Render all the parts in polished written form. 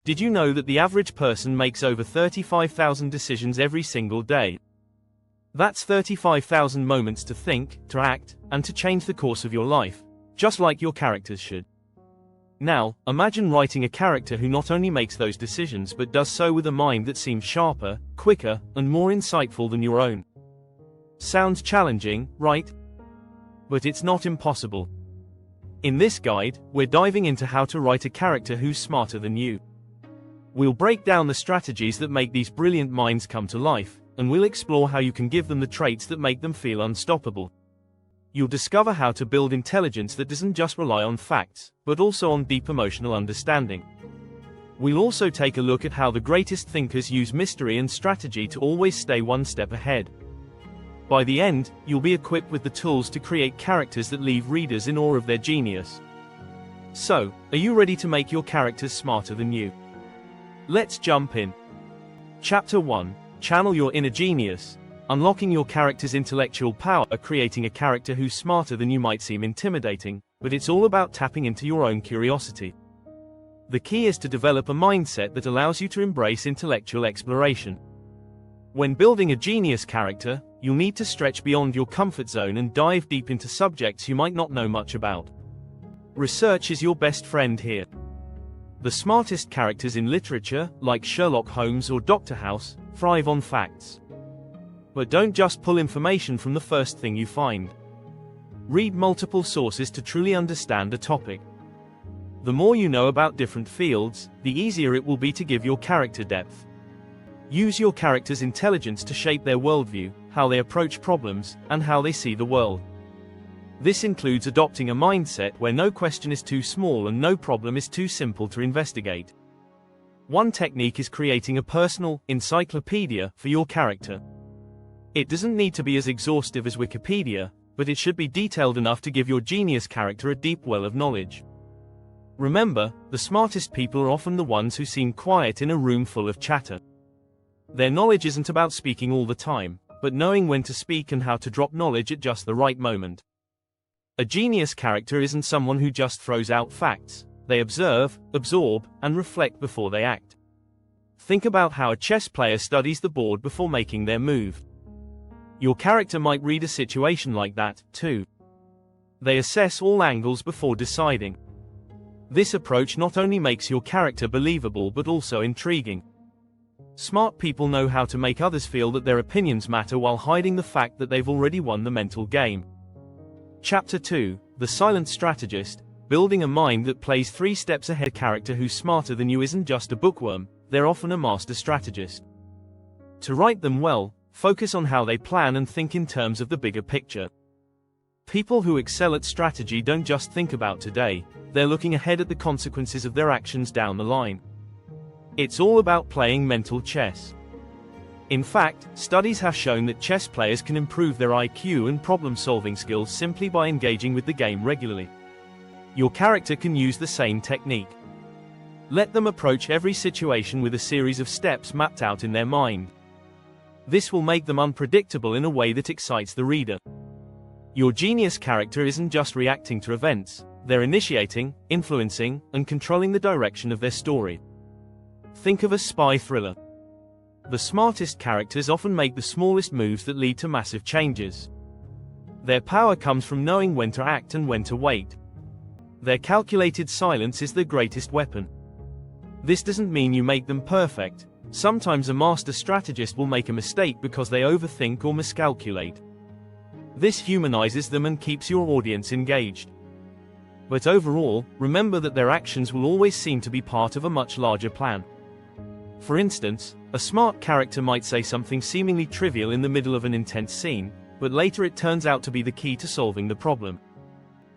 Did you know that the average person makes over 35,000 decisions every single day? That's 35,000 moments to think, to act, and to change the course of your life, just like your characters should. Now, imagine writing a character who not only makes those decisions but does so with a mind that seems sharper, quicker, and more insightful than your own. Sounds challenging, right? But it's not impossible. In this guide, we're diving into how to write a character who's smarter than you. We'll break down the strategies that make these brilliant minds come to life, and we'll explore how you can give them the traits that make them feel unstoppable. You'll discover how to build intelligence that doesn't just rely on facts, but also on deep emotional understanding. We'll also take a look at how the greatest thinkers use mystery and strategy to always stay one step ahead. By the end, you'll be equipped with the tools to create characters that leave readers in awe of their genius. So, are you ready to make your characters smarter than you? Let's jump in. Chapter 1. Channel your inner genius. Unlocking your character's intellectual power. Creating a character who's smarter than you might seem intimidating, but it's all about tapping into your own curiosity. The key is to develop a mindset that allows you to embrace intellectual exploration. When building a genius character, you'll need to stretch beyond your comfort zone and dive deep into subjects you might not know much about. Research is your best friend here. The smartest characters in literature, like Sherlock Holmes or Dr. House, thrive on facts. But don't just pull information from the first thing you find. Read multiple sources to truly understand a topic. The more you know about different fields, the easier it will be to give your character depth. Use your character's intelligence to shape their worldview, how they approach problems, and how they see the world. This includes adopting a mindset where no question is too small and no problem is too simple to investigate. One technique is creating a personal encyclopedia for your character. It doesn't need to be as exhaustive as Wikipedia, but it should be detailed enough to give your genius character a deep well of knowledge. Remember, the smartest people are often the ones who seem quiet in a room full of chatter. Their knowledge isn't about speaking all the time, but knowing when to speak and how to drop knowledge at just the right moment. A genius character isn't someone who just throws out facts. They observe, absorb, and reflect before they act. Think about how a chess player studies the board before making their move. Your character might read a situation like that, too. They assess all angles before deciding. This approach not only makes your character believable but also intriguing. Smart people know how to make others feel that their opinions matter while hiding the fact that they've already won the mental game. Chapter 2. The Silent Strategist. Building a mind that plays 3 steps ahead. A character who's smarter than you isn't just a bookworm, they're often a master strategist. To write them well, focus on how they plan and think in terms of the bigger picture. People who excel at strategy don't just think about today, they're looking ahead at the consequences of their actions down the line. It's all about playing mental chess. In fact, studies have shown that chess players can improve their IQ and problem-solving skills simply by engaging with the game regularly. Your character can use the same technique. Let them approach every situation with a series of steps mapped out in their mind. This will make them unpredictable in a way that excites the reader. Your genius character isn't just reacting to events, they're initiating, influencing, and controlling the direction of their story. Think of a spy thriller. The smartest characters often make the smallest moves that lead to massive changes. Their power comes from knowing when to act and when to wait. Their calculated silence is their greatest weapon. This doesn't mean you make them perfect. Sometimes a master strategist will make a mistake because they overthink or miscalculate. This humanizes them and keeps your audience engaged. But overall, remember that their actions will always seem to be part of a much larger plan. For instance, a smart character might say something seemingly trivial in the middle of an intense scene, but later it turns out to be the key to solving the problem.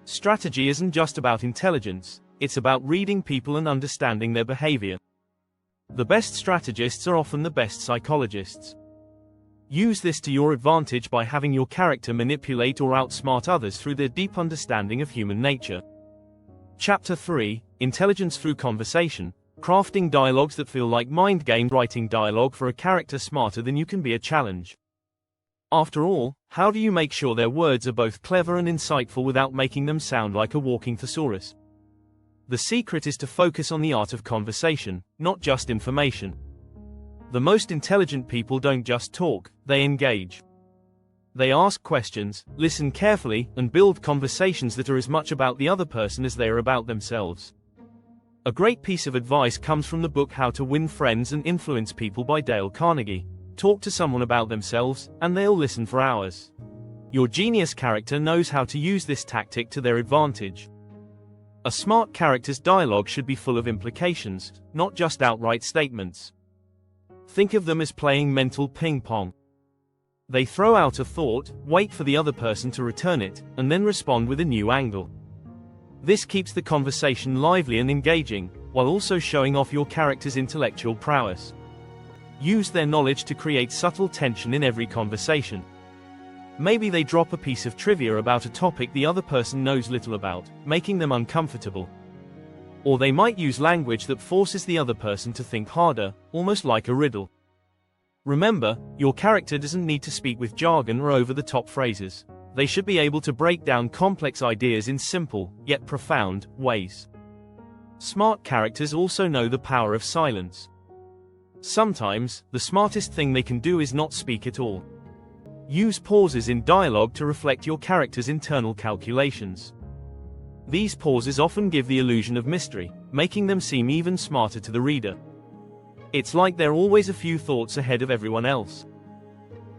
Strategy isn't just about intelligence, it's about reading people and understanding their behavior. The best strategists are often the best psychologists. Use this to your advantage by having your character manipulate or outsmart others through their deep understanding of human nature. Chapter 3. Intelligence through conversation. Crafting dialogues that feel like mind games. Writing dialogue for a character smarter than you can be a challenge. After all, how do you make sure their words are both clever and insightful without making them sound like a walking thesaurus? The secret is to focus on the art of conversation, not just information. The most intelligent people don't just talk, they engage. They ask questions, listen carefully, and build conversations that are as much about the other person as they are about themselves. A great piece of advice comes from the book How to Win Friends and Influence People by Dale Carnegie. Talk to someone about themselves, and they'll listen for hours. Your genius character knows how to use this tactic to their advantage. A smart character's dialogue should be full of implications, not just outright statements. Think of them as playing mental ping pong. They throw out a thought, wait for the other person to return it, and then respond with a new angle. This keeps the conversation lively and engaging, while also showing off your character's intellectual prowess. Use their knowledge to create subtle tension in every conversation. Maybe they drop a piece of trivia about a topic the other person knows little about, making them uncomfortable. Or they might use language that forces the other person to think harder, almost like a riddle. Remember, your character doesn't need to speak with jargon or over-the-top phrases. They should be able to break down complex ideas in simple, yet profound, ways. Smart characters also know the power of silence. Sometimes, the smartest thing they can do is not speak at all. Use pauses in dialogue to reflect your character's internal calculations. These pauses often give the illusion of mystery, making them seem even smarter to the reader. It's like they're always a few thoughts ahead of everyone else.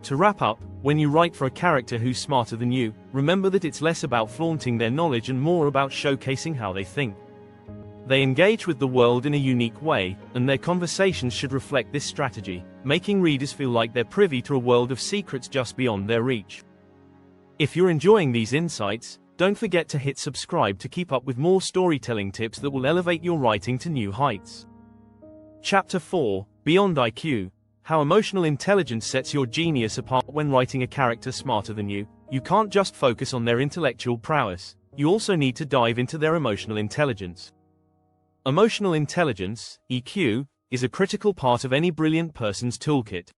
To wrap up, when you write for a character who's smarter than you, remember that it's less about flaunting their knowledge and more about showcasing how they think. They engage with the world in a unique way, and their conversations should reflect this strategy, making readers feel like they're privy to a world of secrets just beyond their reach. If you're enjoying these insights, don't forget to hit subscribe to keep up with more storytelling tips that will elevate your writing to new heights. Chapter 4, Beyond IQ. How emotional intelligence sets your genius apart. When writing a character smarter than you, you can't just focus on their intellectual prowess, you also need to dive into their emotional intelligence. Emotional intelligence, EQ, is a critical part of any brilliant person's toolkit.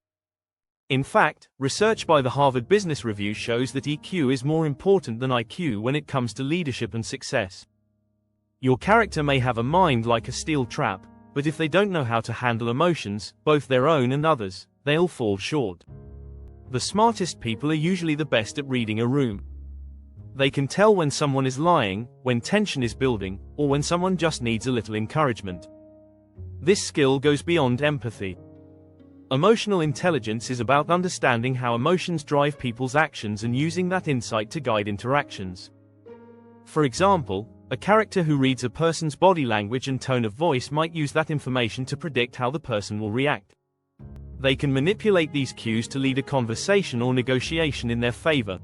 In fact, research by the Harvard Business Review shows that EQ is more important than IQ when it comes to leadership and success. Your character may have a mind like a steel trap, but if they don't know how to handle emotions, both their own and others, they'll fall short. The smartest people are usually the best at reading a room. They can tell when someone is lying, when tension is building, or when someone just needs a little encouragement. This skill goes beyond empathy. Emotional intelligence is about understanding how emotions drive people's actions and using that insight to guide interactions. For example, a character who reads a person's body language and tone of voice might use that information to predict how the person will react. They can manipulate these cues to lead a conversation or negotiation in their favor.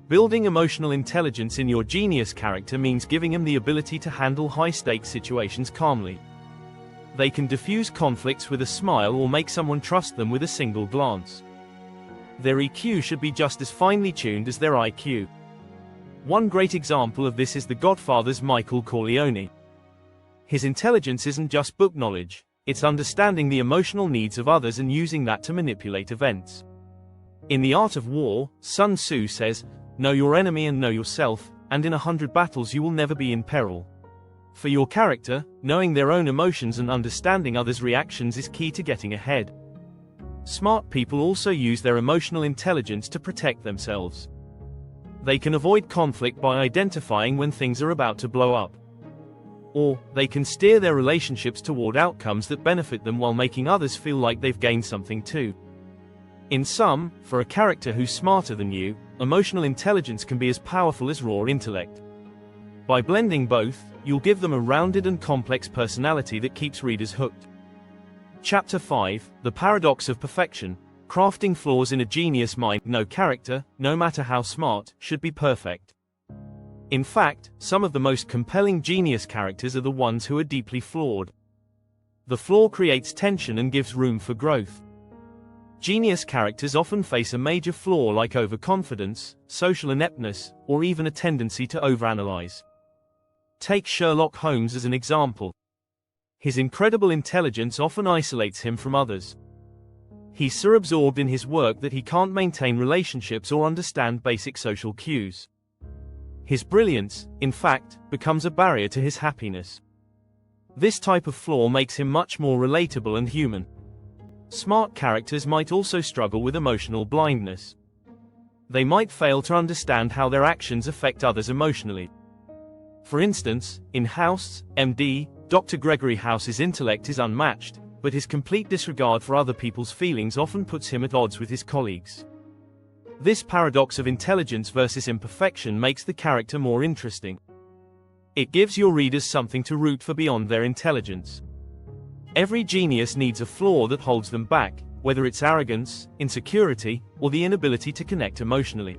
Building emotional intelligence in your genius character means giving them the ability to handle high-stakes situations calmly. They can diffuse conflicts with a smile or make someone trust them with a single glance. Their EQ should be just as finely tuned as their IQ. One great example of this is The Godfather's Michael Corleone. His intelligence isn't just book knowledge, it's understanding the emotional needs of others and using that to manipulate events. In The Art of War, Sun Tzu says, "Know your enemy and know yourself, and in 100 battles you will never be in peril." For your character, knowing their own emotions and understanding others' reactions is key to getting ahead. Smart people also use their emotional intelligence to protect themselves. They can avoid conflict by identifying when things are about to blow up. Or, they can steer their relationships toward outcomes that benefit them while making others feel like they've gained something too. In sum, for a character who's smarter than you, emotional intelligence can be as powerful as raw intellect. By blending both, you'll give them a rounded and complex personality that keeps readers hooked. Chapter 5, The Paradox of Perfection. Crafting flaws in a genius mind. No character, no matter how smart, should be perfect. In fact, some of the most compelling genius characters are the ones who are deeply flawed. The flaw creates tension and gives room for growth. Genius characters often face a major flaw like overconfidence, social ineptness, or even a tendency to overanalyze. Take Sherlock Holmes as an example. His incredible intelligence often isolates him from others. He's so absorbed in his work that he can't maintain relationships or understand basic social cues. His brilliance, in fact, becomes a barrier to his happiness. This type of flaw makes him much more relatable and human. Smart characters might also struggle with emotional blindness. They might fail to understand how their actions affect others emotionally. For instance, in House, MD, Dr. Gregory House's intellect is unmatched, but his complete disregard for other people's feelings often puts him at odds with his colleagues. This paradox of intelligence versus imperfection makes the character more interesting. It gives your readers something to root for beyond their intelligence. Every genius needs a flaw that holds them back, whether it's arrogance, insecurity, or the inability to connect emotionally.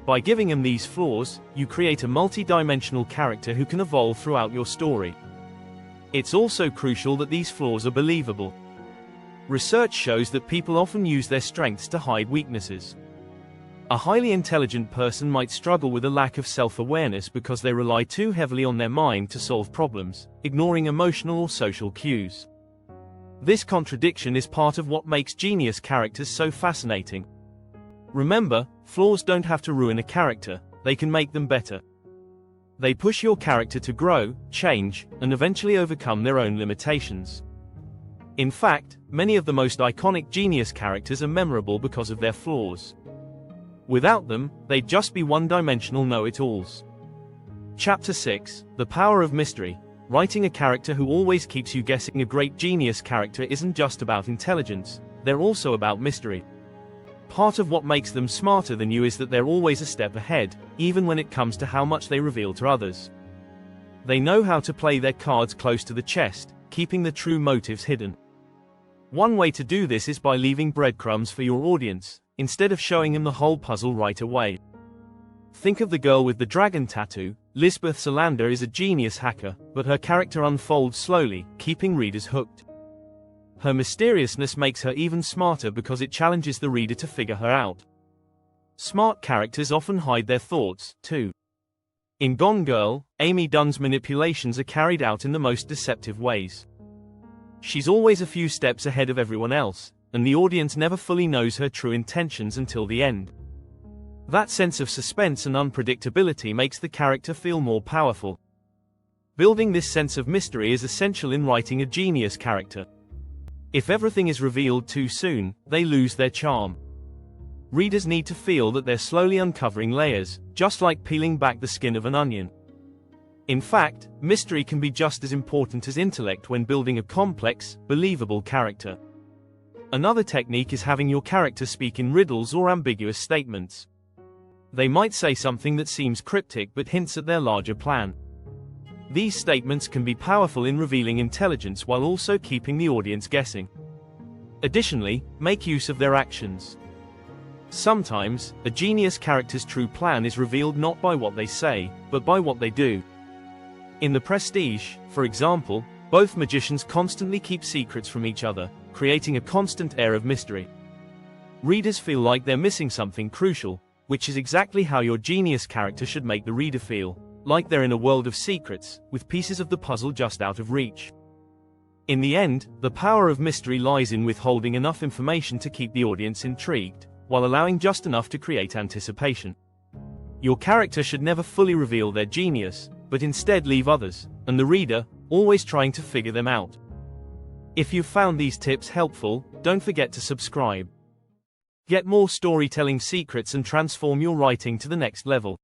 By giving him these flaws, you create a multi-dimensional character who can evolve throughout your story. It's also crucial that these flaws are believable. Research shows that people often use their strengths to hide weaknesses. A highly intelligent person might struggle with a lack of self-awareness because they rely too heavily on their mind to solve problems, ignoring emotional or social cues. This contradiction is part of what makes genius characters so fascinating. Remember, flaws don't have to ruin a character, they can make them better. They push your character to grow, change, and eventually overcome their own limitations. In fact, many of the most iconic genius characters are memorable because of their flaws. Without them, they'd just be one-dimensional know-it-alls. Chapter 6: The Power of Mystery. Writing a character who always keeps you guessing. A great genius character isn't just about intelligence, they're also about mystery. Part of what makes them smarter than you is that they're always a step ahead, even when it comes to how much they reveal to others. They know how to play their cards close to the chest, keeping the true motives hidden. One way to do this is by leaving breadcrumbs for your audience, instead of showing them the whole puzzle right away. Think of the girl with the dragon tattoo. Lisbeth Salander is a genius hacker, but her character unfolds slowly, keeping readers hooked. Her mysteriousness makes her even smarter because it challenges the reader to figure her out. Smart characters often hide their thoughts, too. In Gone Girl, Amy Dunn's manipulations are carried out in the most deceptive ways. She's always a few steps ahead of everyone else, and the audience never fully knows her true intentions until the end. That sense of suspense and unpredictability makes the character feel more powerful. Building this sense of mystery is essential in writing a genius character. If everything is revealed too soon, they lose their charm. Readers need to feel that they're slowly uncovering layers, just like peeling back the skin of an onion. In fact, mystery can be just as important as intellect when building a complex, believable character. Another technique is having your character speak in riddles or ambiguous statements. They might say something that seems cryptic but hints at their larger plan. These statements can be powerful in revealing intelligence while also keeping the audience guessing. Additionally, make use of their actions. Sometimes, a genius character's true plan is revealed not by what they say, but by what they do. In The Prestige, for example, both magicians constantly keep secrets from each other, creating a constant air of mystery. Readers feel like they're missing something crucial, which is exactly how your genius character should make the reader feel, like they're in a world of secrets, with pieces of the puzzle just out of reach. In the end, the power of mystery lies in withholding enough information to keep the audience intrigued, while allowing just enough to create anticipation. Your character should never fully reveal their genius, but instead leave others, and the reader, always trying to figure them out. If you've found these tips helpful, don't forget to subscribe. Get more storytelling secrets and transform your writing to the next level.